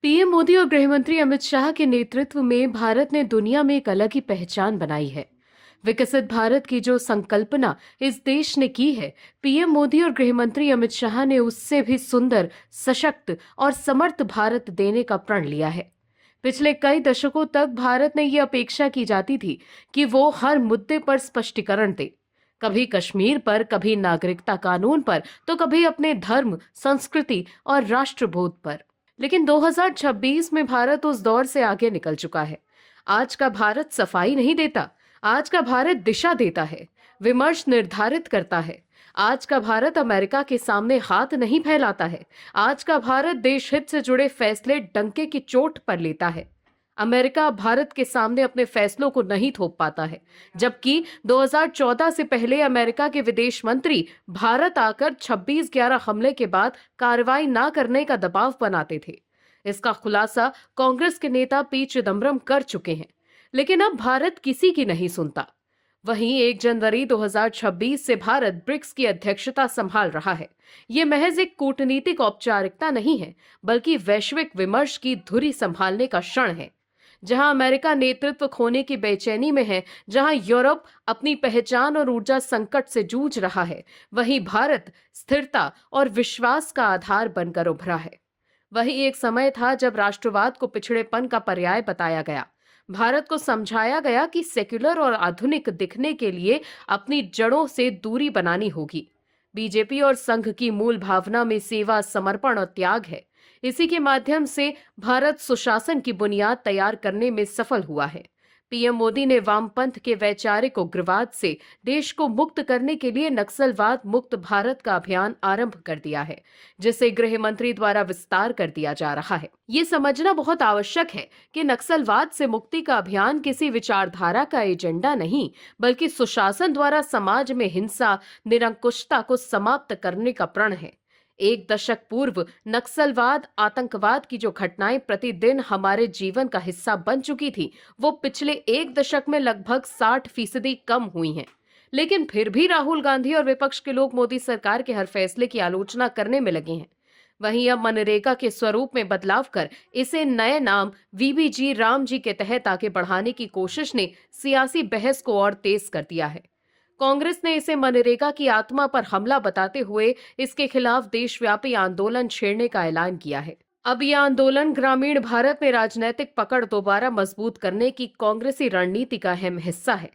PM Modi और गृह मंत्री अमित शाह के नेतृत्व में भारत ने दुनिया में एक अलग ही पहचान बनाई है। विकसित भारत की जो संकल्पना इस देश ने की है, पीएम मोदी और गृह मंत्री अमित शाह ने उससे भी सुंदर, सशक्त और समर्थ भारत देने का प्रण लिया है। पिछले कई दशकों तक भारत ने यह अपेक्षा की जाती थी कि वो हर मुद्दे पर स्पष्टीकरण दे। कभी कश्मीर पर, कभी नागरिकता कानून पर, तो कभी अपने धर्म, संस्कृति और राष्ट्रबोध पर। लेकिन 2026 में भारत उस दौर से आगे निकल चुका है। आज का भारत सफाई नहीं देता, आज का भारत दिशा देता है, विमर्श निर्धारित करता है। आज का भारत अमेरिका के सामने हाथ नहीं फैलाता है। आज का भारत देश हित से जुड़े फैसले डंके की चोट पर लेता है। अमेरिका भारत के सामने अपने फैसलों को नहीं थोप पाता है, जबकि 2014 से पहले अमेरिका के विदेश मंत्री भारत आकर 26/11 हमले के बाद कार्रवाई न करने का दबाव बनाते थे। इसका खुलासा कांग्रेस के नेता पी चिदम्बरम कर चुके हैं। लेकिन अब भारत किसी की नहीं सुनता। वहीं 1 जनवरी 2026 से भारत ब्रिक्स की अध्यक्षता संभाल रहा है। ये महज एक कूटनीतिक औपचारिकता नहीं है, बल्कि वैश्विक विमर्श की धुरी संभालने का क्षण है। जहां अमेरिका नेतृत्व खोने की बेचैनी में है, जहां यूरोप अपनी पहचान और ऊर्जा संकट से जूझ रहा है, वहीं भारत स्थिरता और विश्वास का आधार बनकर उभरा है। वही एक समय था जब राष्ट्रवाद को पिछड़ेपन का पर्याय बताया गया। भारत को समझाया गया कि सेक्युलर और आधुनिक दिखने के लिए अपनी जड़ों से दूरी बनानी होगी। बीजेपी और संघ की मूल भावना में सेवा, समर्पण और त्याग है। इसी के माध्यम से भारत सुशासन की बुनियाद तैयार करने में सफल हुआ है। पीएम मोदी ने वामपंथ के वैचारिक उग्रवाद से देश को मुक्त करने के लिए नक्सलवाद मुक्त भारत का अभियान आरंभ कर दिया है, जिसे गृह मंत्री द्वारा विस्तार कर दिया जा रहा है। ये समझना बहुत आवश्यक है कि नक्सलवाद से मुक्ति का अभियान किसी विचारधारा का एजेंडा नहीं, बल्कि सुशासन द्वारा समाज में हिंसा, निरंकुशता को समाप्त करने का प्रण है। एक दशक पूर्व नक्सलवाद, आतंकवाद की जो घटनाएं प्रतिदिन हमारे जीवन का हिस्सा बन चुकी थी, वो पिछले एक दशक में लगभग 60% कम हुई हैं। लेकिन फिर भी राहुल गांधी और विपक्ष के लोग मोदी सरकार के हर फैसले की आलोचना करने में लगे हैं। वहीं अब मनरेगा के स्वरूप में बदलाव कर इसे नए नाम वीबीजी राम जी के तहत आगे बढ़ाने की कोशिश ने सियासी बहस को और तेज कर दिया है। कांग्रेस ने इसे मनरेगा की आत्मा पर हमला बताते हुए इसके खिलाफ देशव्यापी आंदोलन छेड़ने का ऐलान किया है। अब यह आंदोलन ग्रामीण भारत में राजनीतिक पकड़ दोबारा मजबूत करने की कांग्रेसी रणनीति का अहम हिस्सा है।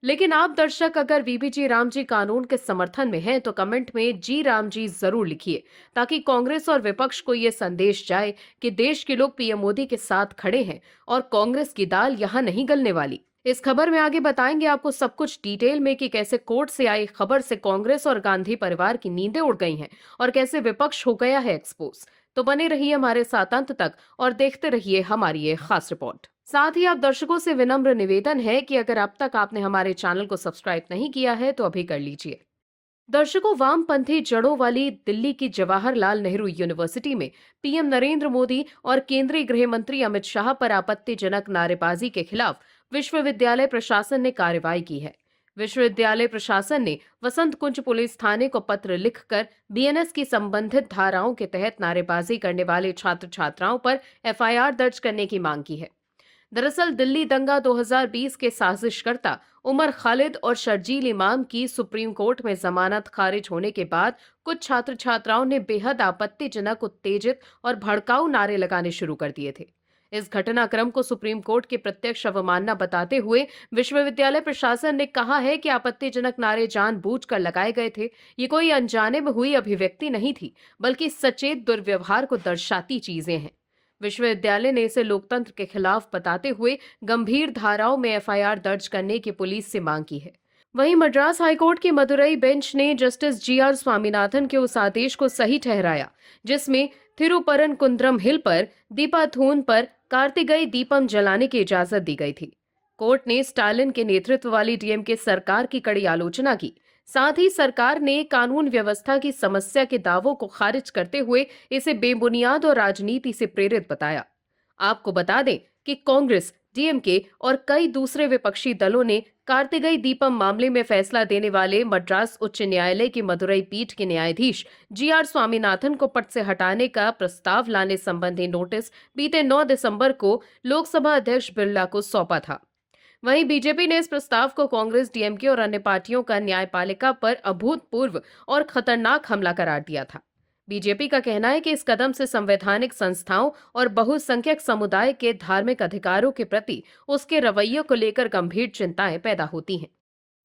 लेकिन आप दर्शक अगर वीबीजी राम जी कानून के समर्थन में हैं, तो कमेंट में जी राम जी जरूर लिखिए, ताकि कांग्रेस और विपक्ष को यह संदेश जाए कि देश के लोग पीएम मोदी के साथ खड़े हैं और कांग्रेस की दाल यहां नहीं गलने वाली। इस खबर में आगे बताएंगे आपको सब कुछ डिटेल में कि कैसे कोर्ट से आई खबर से कांग्रेस और गांधी परिवार की नींदें उड़ गई हैं और कैसे विपक्ष हो गया है एक्सपोज। तो बने रहिए हमारे साथ अंत तक और देखते रहिए हमारी ये खास रिपोर्ट। साथ ही आप दर्शकों से विनम्र निवेदन है कि अगर अब तक आपने हमारे चैनल को सब्सक्राइब नहीं किया है तो अभी कर लीजिए। दर्शकों, वामपंथी जड़ों वाली दिल्ली की जवाहरलाल नेहरू यूनिवर्सिटी में पीएम नरेंद्र मोदी और केंद्रीय गृह मंत्री अमित शाह पर आपत्तिजनक नारेबाजी के खिलाफ विश्वविद्यालय प्रशासन ने कार्रवाई की है। विश्वविद्यालय प्रशासन ने वसंत कुंज पुलिस थाने को पत्र लिखकर बीएनएस की संबंधित धाराओं के तहत नारेबाजी करने वाले छात्र छात्राओं पर एफआईआर दर्ज करने की मांग की है। दरअसल दिल्ली दंगा 2020 के साजिशकर्ता उमर खालिद और शर्जील इमाम की सुप्रीम कोर्ट में जमानत खारिज होने के बाद कुछ छात्र छात्राओं ने बेहद आपत्तिजनक, उत्तेजित और भड़काऊ नारे लगाने शुरू कर दिए थे। इस घटनाक्रम को सुप्रीम कोर्ट की प्रत्यक्ष अवमानना बताते हुए विश्वविद्यालय प्रशासन ने कहा है कि आपत्तिजनक नारे जानबूझकर लगाए गए थे। ये कोई अनजाने में हुई अभिव्यक्ति नहीं थी, बल्कि सचेत दुर्व्यवहार को दर्शाती चीजें हैं। विश्वविद्यालय ने इसे लोकतंत्र के खिलाफ बताते हुए गंभीर धाराओं में एफआईआर दर्ज करने की पुलिस से मांग की है। वहीं मद्रास हाईकोर्ट की मदुरई बेंच ने जस्टिस जीआर स्वामीनाथन के उस आदेश को सही ठहराया जिसमें थिरुपरनकुंद्रम हिल पर दीपाथून पर कार्तिकेय दीपम जलाने की इजाजत दी गई थी। कोर्ट ने स्टालिन के नेतृत्व वाली डीएमके सरकार की कड़ी आलोचना की। साथ ही सरकार ने कानून व्यवस्था की समस्या के दावों को खारिज करते हुए इसे बेबुनियाद और राजनीति से प्रेरित बताया। आपको बता दें कि कांग्रेस डीएमके और कई दूसरे विपक्षी दलों ने कार्तिकेय दीपम मामले में फैसला देने वाले मद्रास उच्च न्यायालय की मदुरई पीठ के न्यायाधीश जीआर स्वामीनाथन को पद से हटाने का प्रस्ताव लाने संबंधी नोटिस बीते 9 दिसंबर को लोकसभा अध्यक्ष बिरला को सौंपा था। वहीं बीजेपी ने इस प्रस्ताव को कांग्रेस, डीएमके और अन्य पार्टियों का न्यायपालिका पर अभूतपूर्व और खतरनाक हमला करार दिया था। बीजेपी का कहना है कि इस कदम से संवैधानिक संस्थाओं और बहुसंख्यक समुदाय के धार्मिक अधिकारों के प्रति उसके रवैये को लेकर गंभीर चिंताएं पैदा होती हैं।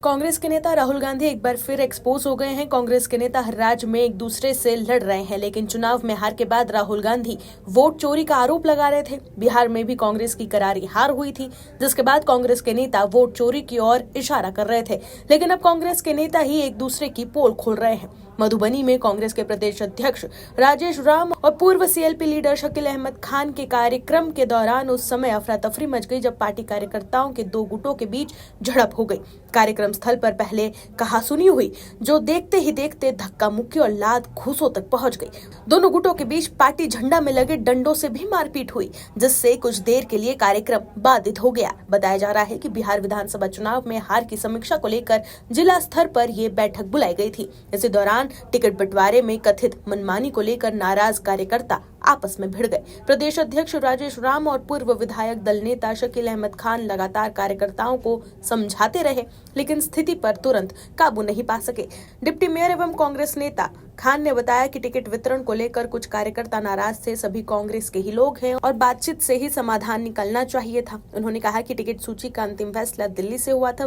कांग्रेस के नेता राहुल गांधी एक बार फिर एक्सपोज हो गए हैं। कांग्रेस के नेता हर राज्य में एक दूसरे से लड़ रहे हैं, लेकिन चुनाव में हार के बाद राहुल गांधी वोट चोरी का आरोप लगा रहे थे। बिहार में भी कांग्रेस की करारी हार हुई थी, जिसके बाद कांग्रेस के नेता वोट चोरी की ओर इशारा कर रहे थे, लेकिन अब कांग्रेस के नेता ही एक दूसरे की पोल खोल रहे हैं। मधुबनी में कांग्रेस के प्रदेश अध्यक्ष राजेश राम और पूर्व सीएलपी लीडर शकील अहमद खान के कार्यक्रम के दौरान उस समय अफरा तफरी मच गई जब पार्टी कार्यकर्ताओं के दो गुटों के बीच झड़प हो गई। कार्यक्रम स्थल पर पहले कहासुनी हुई, जो देखते ही देखते धक्का मुक्की और लात घूसों तक पहुंच गई। दोनों गुटों के बीच पार्टी झंडा में लगे डंडों से भी मारपीट हुई, जिससे कुछ देर के लिए कार्यक्रम बाधित हो गया। बताया जा रहा है कि बिहार विधानसभा चुनाव में हार की समीक्षा को लेकर जिला स्तर पर यह बैठक बुलाई गई थी। इसी दौरान टिकट बंटवारे में कथित मनमानी को लेकर नाराज कार्यकर्ता आपस में भिड़ गए। प्रदेश अध्यक्ष राजेश राम और पूर्व विधायक दल नेता शकील अहमद खान लगातार कार्यकर्ताओं को समझाते रहे, लेकिन स्थिति पर तुरंत काबू नहीं पा सके। डिप्टी मेयर एवं कांग्रेस नेता खान ने बताया कि टिकट वितरण को लेकर कुछ कार्यकर्ता नाराज थे। सभी कांग्रेस के ही लोग हैं और बातचीत से ही समाधान निकलना चाहिए था। उन्होंने कहा कि टिकट सूची का अंतिम फैसला दिल्ली से हुआ था।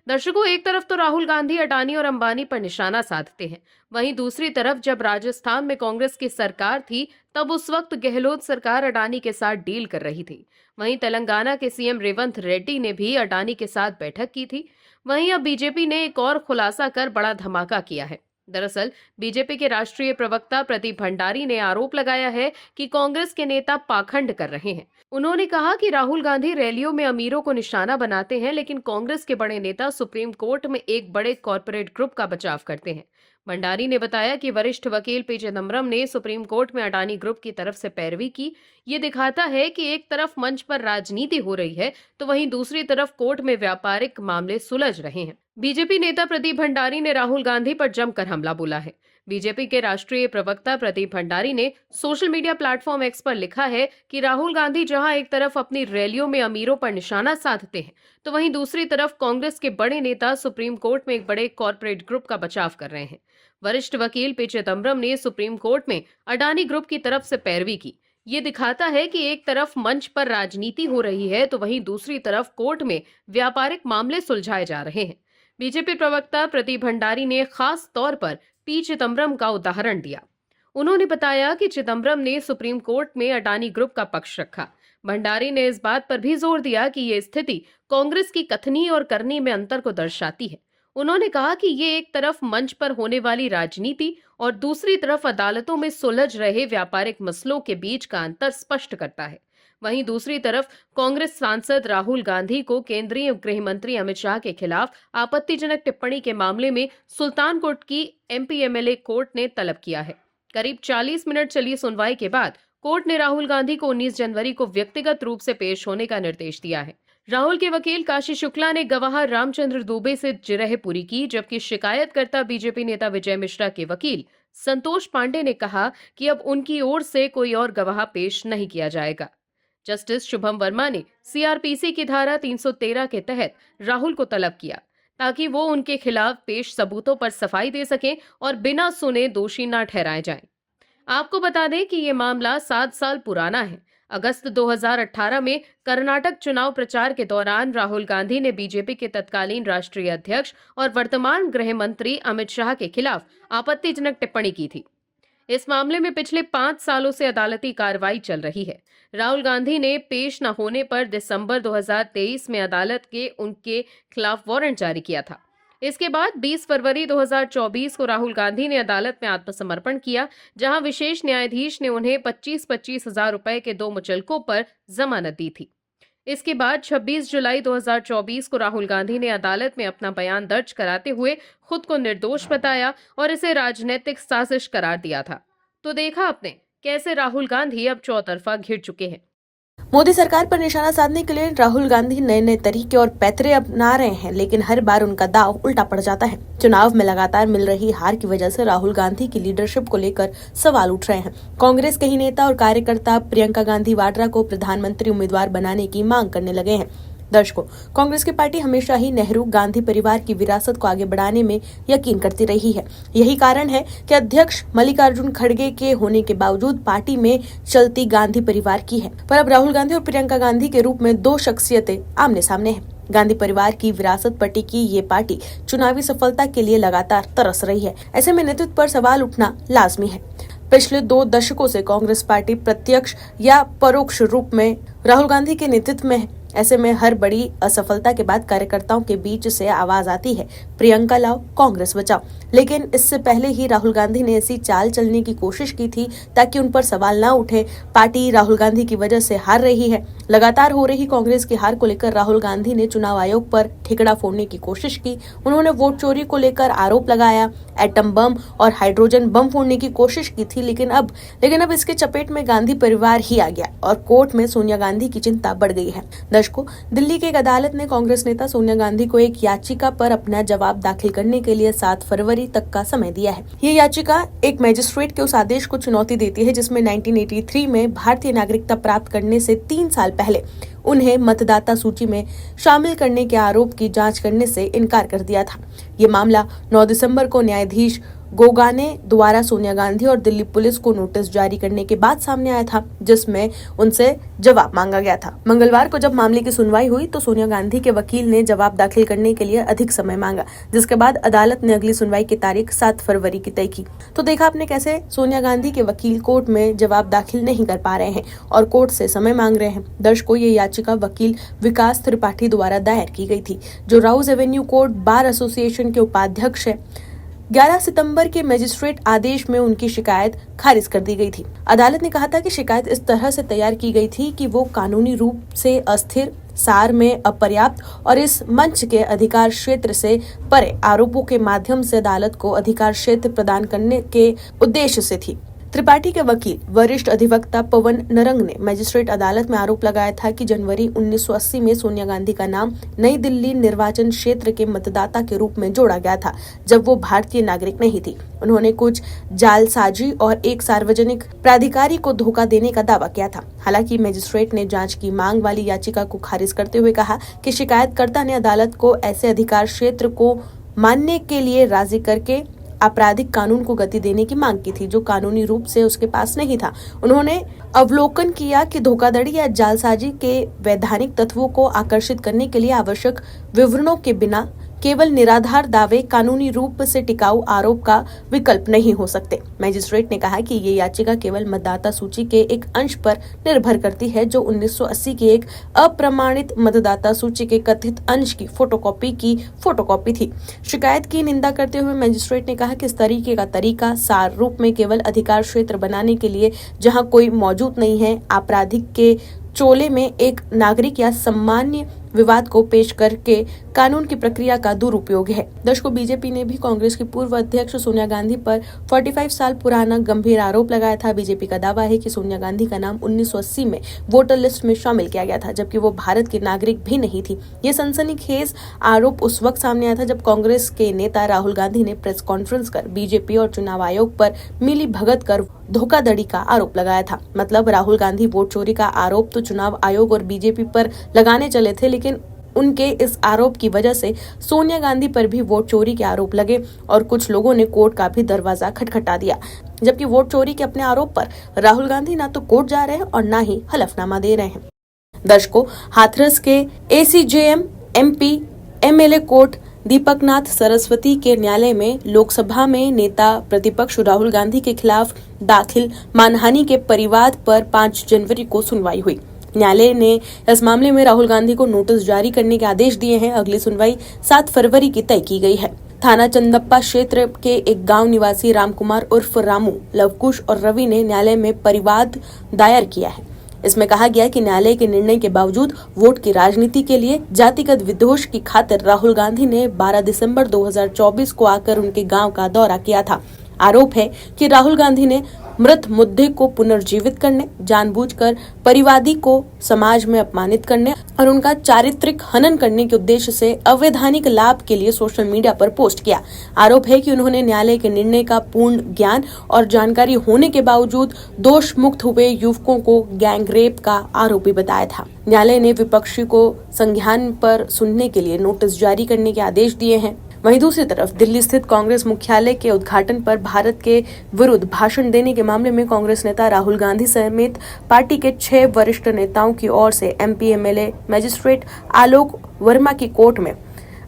दर्शकों, एक तरफ तो राहुल गांधी अडानी और अंबानी पर निशाना साधते हैं, वहीं दूसरी तरफ जब राजस्थान में कांग्रेस की सरकार थी तब उस वक्त गहलोत सरकार अडानी के साथ डील कर रही थी। वहीं तेलंगाना के सीएम रेवंत रेड्डी ने भी अडानी के साथ बैठक की थी। वहीं अब बीजेपी ने एक और खुलासा कर बड़ा धमाका किया है। दरअसल बीजेपी के राष्ट्रीय प्रवक्ता प्रदीप भंडारी ने आरोप लगाया है कि कांग्रेस के नेता पाखंड कर रहे हैं। उन्होंने कहा कि राहुल गांधी रैलियों में अमीरों को निशाना बनाते हैं, लेकिन कांग्रेस के बड़े नेता सुप्रीम कोर्ट में एक बड़े कॉरपोरेट ग्रुप का बचाव करते हैं। भंडारी ने बताया कि वरिष्ठ वकील पी चिदम्बरम ने सुप्रीम कोर्ट में अडानी ग्रुप की तरफ से पैरवी की। ये दिखाता है कि एक तरफ मंच पर राजनीति हो रही है तो वहीं दूसरी तरफ कोर्ट में व्यापारिक मामले सुलझ रहे हैं। बीजेपी नेता प्रदीप भंडारी ने राहुल गांधी पर जमकर हमला बोला है। बीजेपी के राष्ट्रीय प्रवक्ता प्रदीप भंडारी ने सोशल मीडिया प्लेटफॉर्म एक्स पर लिखा है कि राहुल गांधी जहां एक तरफ अपनी रैलियों में अमीरों पर निशाना साधते हैं तो वहीं दूसरी तरफ कांग्रेस के बड़े नेता सुप्रीम कोर्ट में एक बड़े कॉरपोरेट ग्रुप का बचाव कर रहे हैं। वरिष्ठ वकील पी चिदम्बरम ने सुप्रीम कोर्ट में अडानी ग्रुप की तरफ से पैरवी की। ये दिखाता है कि एक तरफ मंच पर राजनीति हो रही है तो वहीं दूसरी तरफ कोर्ट में व्यापारिक मामले सुलझाए जा रहे हैं। बीजेपी प्रवक्ता प्रदीप भंडारी ने खास तौर पर पी चिदम्बरम का उदाहरण दिया। उन्होंने बताया कि चिदम्बरम ने सुप्रीम कोर्ट में अडानी ग्रुप का पक्ष रखा। भंडारी ने इस बात पर भी जोर दिया कि ये स्थिति कांग्रेस की कथनी और करनी में अंतर को दर्शाती है। उन्होंने कहा कि ये एक तरफ मंच पर होने वाली राजनीति और दूसरी तरफ अदालतों में सुलझ रहे व्यापारिक मसलों के बीच का अंतर स्पष्ट करता है। वहीं दूसरी तरफ कांग्रेस सांसद राहुल गांधी को केंद्रीय गृह मंत्री अमित शाह के खिलाफ आपत्तिजनक टिप्पणी के मामले में सुल्तानकोट की एमपी एमएलए कोर्ट ने तलब किया है। करीब 40 मिनट चली सुनवाई के बाद कोर्ट ने राहुल गांधी को 19 जनवरी को व्यक्तिगत रूप से पेश होने का निर्देश दिया है। राहुल के वकील काशी शुक्ला ने गवाह रामचंद्र दुबे से जिरह पूरी की, जबकि शिकायतकर्ता बीजेपी नेता विजय मिश्रा के वकील संतोष पांडे ने कहा कि अब उनकी ओर से कोई और गवाह पेश नहीं किया जाएगा। जस्टिस शुभम वर्मा ने सीआरपीसी की धारा 313 के तहत राहुल को तलब किया ताकि वो उनके खिलाफ पेश सबूतों पर सफाई दे सकें और बिना सुने दोषी न ठहराए जाएं। आपको बता दें कि ये मामला 7 साल पुराना है। अगस्त 2018 में कर्नाटक चुनाव प्रचार के दौरान राहुल गांधी ने बीजेपी के तत्कालीन राष्ट्रीय अध्यक्ष और वर्तमान गृह मंत्री अमित शाह के खिलाफ आपत्तिजनक टिप्पणी की थी। इस मामले में पिछले 5 सालों से अदालती कार्रवाई चल रही है। राहुल गांधी ने पेश न होने पर दिसंबर 2023 में अदालत के उनके खिलाफ वारंट जारी किया था। इसके बाद 20 फरवरी 2024 को राहुल गांधी ने अदालत में आत्मसमर्पण किया, जहां विशेष न्यायाधीश ने उन्हें 25-25 हजार रुपए के 2 मुचलकों पर जमानत दी थी। इसके बाद 26 जुलाई 2024 को राहुल गांधी ने अदालत में अपना बयान दर्ज कराते हुए खुद को निर्दोष बताया और इसे राजनीतिक साजिश करार दिया था। तो देखा आपने कैसे राहुल गांधी अब चौतरफा घिर चुके हैं। मोदी सरकार पर निशाना साधने के लिए राहुल गांधी नए नए तरीके और पैतरे अपना रहे हैं, लेकिन हर बार उनका दांव उल्टा पड़ जाता है। चुनाव में लगातार मिल रही हार की वजह से राहुल गांधी की लीडरशिप को लेकर सवाल उठ रहे हैं। कांग्रेस के ही नेता और कार्यकर्ता प्रियंका गांधी वाड्रा को प्रधानमंत्री उम्मीदवार बनाने की मांग करने लगे हैं। दर्शकों, कांग्रेस की पार्टी हमेशा ही नेहरू गांधी परिवार की विरासत को आगे बढ़ाने में यकीन करती रही है। यही कारण है कि अध्यक्ष मल्लिकार्जुन खड़गे के होने के बावजूद पार्टी में चलती गांधी परिवार की है। पर अब राहुल गांधी और प्रियंका गांधी के रूप में दो शख्सियतें आमने सामने हैं। गांधी परिवार की विरासत पर टिकी ये पार्टी चुनावी सफलता के लिए लगातार तरस रही है। ऐसे में नेतृत्व पर सवाल उठना लाजमी है। पिछले 2 दशकों से कांग्रेस पार्टी प्रत्यक्ष या परोक्ष रूप में राहुल गांधी के नेतृत्व में है। ऐसे में हर बड़ी असफलता के बाद कार्यकर्ताओं के बीच से आवाज आती है, प्रियंका लाओ, कांग्रेस बचाओ। लेकिन इससे पहले ही राहुल गांधी ने ऐसी चाल चलने की कोशिश की थी ताकि उन पर सवाल न उठे। पार्टी राहुल गांधी की वजह से हार रही है। लगातार हो रही कांग्रेस की हार को लेकर राहुल गांधी ने चुनाव आयोग पर ठिकड़ा फोड़ने की कोशिश की। उन्होंने वोट चोरी को लेकर आरोप लगाया, एटम बम और हाइड्रोजन बम फोड़ने की कोशिश की थी। लेकिन अब इसके चपेट में गांधी परिवार ही आ गया और कोर्ट में सोनिया गांधी की चिंता बढ़ गई है। दर्शकों, दिल्ली की एक अदालत ने कांग्रेस नेता सोनिया गांधी को एक याचिका पर अपना जवाब दाखिल करने के लिए 7 फरवरी तक का समय दिया है। ये याचिका एक मजिस्ट्रेट के उस आदेश को चुनौती देती है जिसमें 1983 में भारतीय नागरिकता प्राप्त करने से 3 साल पहले उन्हें मतदाता सूची में शामिल करने के आरोप की जांच करने से इनकार कर दिया था। ये मामला 9 दिसंबर को न्यायाधीश गोगाने द्वारा सोनिया गांधी और दिल्ली पुलिस को नोटिस जारी करने के बाद सामने आया था, जिसमें उनसे जवाब मांगा गया था। मंगलवार को जब मामले की सुनवाई हुई तो सोनिया गांधी के वकील ने जवाब दाखिल करने के लिए अधिक समय मांगा, जिसके बाद अदालत ने अगली सुनवाई की तारीख 7 फरवरी की तय की। तो देखा आपने कैसे सोनिया गांधी के वकील कोर्ट में जवाब दाखिल नहीं कर पा रहे हैं और कोर्ट से समय मांग रहे हैं। दर्शकों, ये याचिका वकील विकास त्रिपाठी द्वारा दायर की गई थी, जो Rouse Avenue court bar association के उपाध्यक्ष है। 11 सितंबर के मजिस्ट्रेट आदेश में उनकी शिकायत खारिज कर दी गई थी। अदालत ने कहा था कि शिकायत इस तरह से तैयार की गई थी कि वो कानूनी रूप से अस्थिर, सार में अपर्याप्त और इस मंच के अधिकार क्षेत्र से परे आरोपों के माध्यम से अदालत को अधिकार क्षेत्र प्रदान करने के उद्देश्य से थी। त्रिपाठी के वकील वरिष्ठ अधिवक्ता पवन नरंग ने मजिस्ट्रेट अदालत में आरोप लगाया था कि जनवरी 1980 में सोनिया गांधी का नाम नई दिल्ली निर्वाचन क्षेत्र के मतदाता के रूप में जोड़ा गया था, जब वो भारतीय नागरिक नहीं थी। उन्होंने कुछ जालसाजी और एक सार्वजनिक प्राधिकारी को धोखा देने का दावा किया था। हालांकि मजिस्ट्रेट ने जांच की मांग वाली याचिका को खारिज करते हुए कहा कि शिकायतकर्ता ने अदालत को ऐसे अधिकार क्षेत्र को मानने के लिए राजी करके आपराधिक कानून को गति देने की मांग की थी, जो कानूनी रूप से उसके पास नहीं था। उन्होंने अवलोकन किया कि धोखाधड़ी या जालसाजी के वैधानिक तत्वों को आकर्षित करने के लिए आवश्यक विवरणों के बिना केवल निराधार दावे कानूनी रूप से टिकाऊ आरोप का विकल्प नहीं हो सकते। मैजिस्ट्रेट ने कहा कि ये याचिका केवल मतदाता सूची के एक अंश पर निर्भर करती है, जो 1980 की एक अप्रमाणित मतदाता सूची के कथित अंश की फोटोकॉपी थी। शिकायत की निंदा करते हुए मैजिस्ट्रेट ने कहा कि इस तरीके का तरीका सार रूप में केवल अधिकार क्षेत्र बनाने के लिए जहां कोई मौजूद नहीं है, आपराधिक के चोले में एक नागरिक या सामान्य विवाद को पेश करके कानून की प्रक्रिया का दुरुपयोग है। दर्शकों, बीजेपी ने भी कांग्रेस की पूर्व अध्यक्ष सोनिया गांधी पर 45 साल पुराना गंभीर आरोप लगाया था। बीजेपी का दावा है कि सोनिया गांधी का नाम 1980 में वोटर लिस्ट में शामिल किया गया था, जबकि वो भारत की नागरिक भी नहीं थी। ये सनसनीखेज आरोप उस वक्त सामने आया था जब कांग्रेस के नेता राहुल गांधी ने प्रेस कॉन्फ्रेंस कर बीजेपी और चुनाव आयोग पर मिली भगत कर धोखाधड़ी का आरोप लगाया था। मतलब राहुल गांधी वोट चोरी का आरोप तो चुनाव आयोग और बीजेपी पर लगाने चले थे, लेकिन उनके इस आरोप की वजह से सोनिया गांधी पर भी वोट चोरी के आरोप लगे और कुछ लोगों ने कोर्ट का भी दरवाजा खटखटा दिया। जबकि वोट चोरी के अपने आरोप पर राहुल गांधी ना तो कोर्ट जा रहे हैं और ना ही हलफनामा दे रहे हैं। दर्शकों, हाथरस के ACJM MP MLA court Deepaknath Saraswati के न्यायालय में लोकसभा में नेता प्रतिपक्ष राहुल गांधी के खिलाफ दाखिल मानहानि के परिवाद पर 5 जनवरी को सुनवाई हुई। न्यायालय ने इस मामले में राहुल गांधी को नोटिस जारी करने के आदेश दिए हैं। अगली सुनवाई 7 फरवरी की तय की गई है। थाना चंदप्पा क्षेत्र के एक गांव निवासी रामकुमार उर्फ रामू, लवकुश और रवि ने न्यायालय में परिवाद दायर किया है। इसमें कहा गया कि न्यायालय के निर्णय के बावजूद वोट की राजनीति के लिए जातिगत विद्वेष की खातिर राहुल गांधी ने 12 दिसंबर 2024 को आकर उनके गांव का दौरा किया था। आरोप है कि राहुल गांधी ने मृत मुद्दे को पुनर्जीवित करने, जानबूझकर परिवादी को समाज में अपमानित करने और उनका चारित्रिक हनन करने के उद्देश्य से अवैधानिक लाभ के लिए सोशल मीडिया पर पोस्ट किया। आरोप है कि उन्होंने न्यायालय के निर्णय का पूर्ण ज्ञान और जानकारी होने के बावजूद दोष मुक्त हुए युवकों को गैंग रेप का आरोपी बताया था। न्यायालय ने विपक्षी को संज्ञान पर सुनने के लिए नोटिस जारी करने के आदेश दिए हैं। वहीं दूसरी तरफ दिल्ली स्थित कांग्रेस मुख्यालय के उद्घाटन पर भारत के विरुद्ध भाषण देने के मामले में कांग्रेस नेता राहुल गांधी समेत पार्टी के 6 वरिष्ठ नेताओं की ओर से एमपी एमएलए मजिस्ट्रेट आलोक वर्मा की कोर्ट में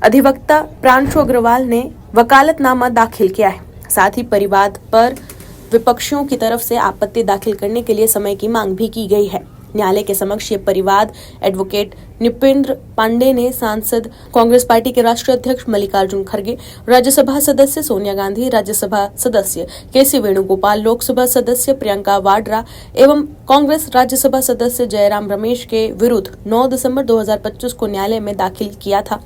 अधिवक्ता प्रांशु अग्रवाल ने वकालतनामा दाखिल किया है। साथ ही परिवाद पर विपक्षियों की तरफ से आपत्ति दाखिल करने के लिए समय की मांग भी की गई है। न्यायालय के समक्ष ये परिवाद एडवोकेट निपेंद्र पांडे ने सांसद कांग्रेस पार्टी के राष्ट्रीय अध्यक्ष मल्लिकार्जुन खड़गे, राज्यसभा सदस्य सोनिया गांधी, राज्यसभा सदस्य केसी वेणुगोपाल, लोकसभा सदस्य प्रियंका वाड्रा एवं कांग्रेस राज्यसभा सदस्य जयराम रमेश के विरुद्ध 9 दिसंबर 2025 को न्यायालय में दाखिल किया था।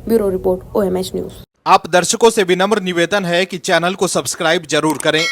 Bureau report OMH news. आप दर्शकों से विनम्र निवेदन है कि चैनल को सब्सक्राइब जरूर करें